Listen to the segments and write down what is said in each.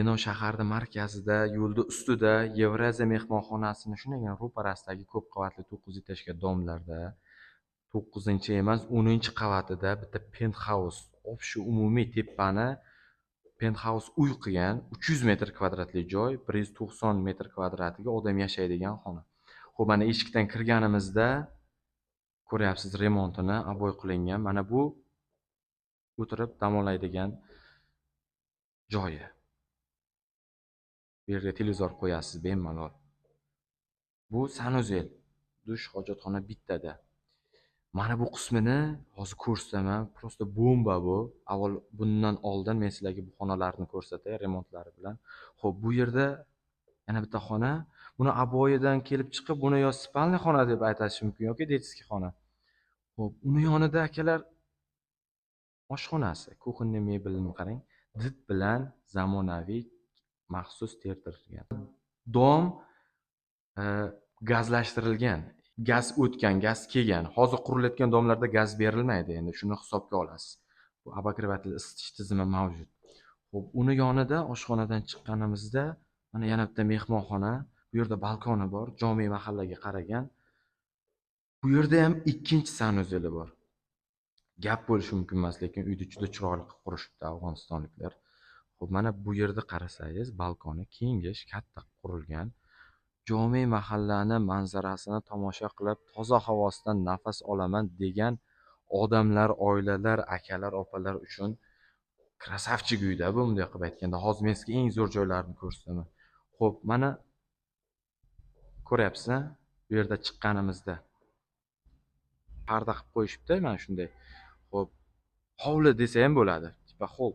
Denon shaharda markazida, yo'lda ustida Yevraziya mehmonxonasini shunagina ro'parasidagi ko'p qavatli 9 etajga domlarda 9-chi emas 10-chi qavatida bitta penthouse, shu umumiy tepani penthouse uy qilgan, 300 metr kvadratli joy, 190 metr kvadratiga odam yashaydigan xona. Xo'p, mana eshikdan kirganimizda ko'ryapsiz remontini, aboy qilingan. Mana bu o'tirib dam oladigan joyi. Bu yerga televizor qo'yasiz bemalol. Bu sanuzel, dush, hojatxona bittada. Mana bu qismini hozir ko'rsataman. Prosta bomba bu. Avval bundan oldin men sizlarga bu xonalarni ko'rsatay, remontlari bilan. Xo'p, bu yerda yana bitta xona. Buni aboyidan kelib chiqib, buni yo spalniy xona deb aytish mumkin yoki detskiy xona. Xo'p, uni yonida akalar oshxonasi, kuxonniy mebelini qarang. Did bilan zamonaviy maxsus tertirilgan. Dom gazlashtirilgan. Gaz o'tgan, gaz kelgan. Hozir qurilayotgan domlarda gaz berilmaydi, endi shuni hisobga olasiz. Bu обогреватель isitish tizimi mavjud. Xo'p, uni yonida oshxonadan chiqqanimizda mana yana bitta mehmonxona, bu yerda balkoni bor, jome mahallaga qaragan. Bu yerda ham ikkinchi sanuzeli bor. Gap bo'lishi mumkin emas, lekin uyni juda chiroyli qilib qurishibdi afg'onistonliklar. Xo'p, mana bu yerda qarasangiz, balkoni kengish, katta qurilgan. Jome mahallani manzarasini tomosha qilib, toza havosidan nafas olaman degan odamlar, oilalar, akalar, opalar uchun krasavchik uyda bu, bunday qilib aytganda. Hozir men sizga eng zo'r joylarini ko'rsataman. Xo'p, mana ko'ryapsiz-a? Bu yerda chiqqanimizda parda qilib qo'yishibdi, mana shunday. Xo'p, hovli desa ham bo'ladi. Tipa hol.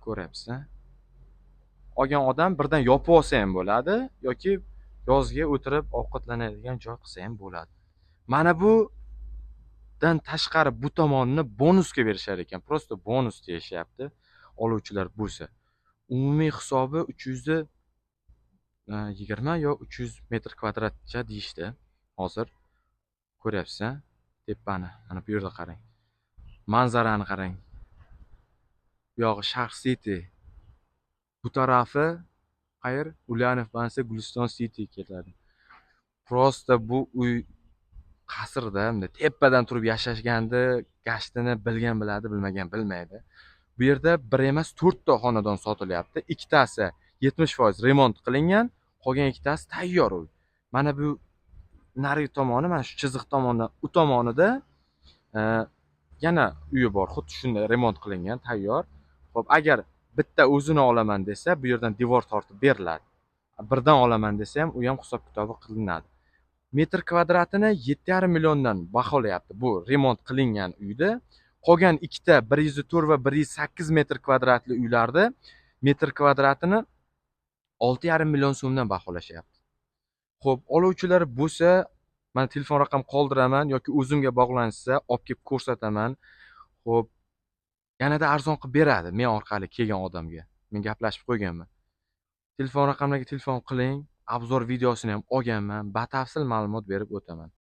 Ko'ryapsiz-a? Olgan odam birdan yopib olsa ham bo'ladi yoki yozga o'tirib ovqatlanadigan joy qilsa ham bo'ladi. Mana bu dan tashqari bu tomonni bonusga berishar ekan. Prosta bonus deyishyapti oluvchilar bo'lsa. Umumiy hisobi 320 yo 300 metr kvadratcha deyishdi. Hozir ko'ryapsiz-a? Tepani. Mana bu yerda qarang. Manzarani qarang. Bu yog'i Sharq City. Bu tarafi qayer? Ulyanov bansi Guliston City keladi. Prosta bu uy qasrda, bunday tepadan turib yashashganda gashtini bilgan biladi, bilmagan bilmaydi. Bu yerda bir emas 4 ta xonadon sotilyapti. Ikkitasi 70% remont qilingan, qolgan ikkitasi tayyor uy. Mana bu narigi tomoni, mana shu chiziq tomondan u tomonida yana uyi bor, xuddi shunday remont qilingan, tayyor. Xo'p, agar bitta o'zini olaman desa, bu yerdan devor tortib beriladi. Birdan olaman desa ham, u ham hisob-kitobi qilinadi. Metr kvadratini 7,5 milliondan baholayapti bu remont qilingan uyda. Qolgan ikkita 104 va 108 metr kvadratli uylarda metr kvadratini 6,5 million so'mdan baholashyapti. Xo'p, oluvchilar bo'lsa, men telefon raqam qoldiraman yoki o'zimga bog'lansa, olib kelib ko'rsataman. Xo'p, yanada arzon qilib beradi men orqali kelgan odamga. Men gaplashib qo'yganman. Telefon raqamlarga telefon qiling, obzor videosini ham olganman, batafsil ma'lumot berib o'taman.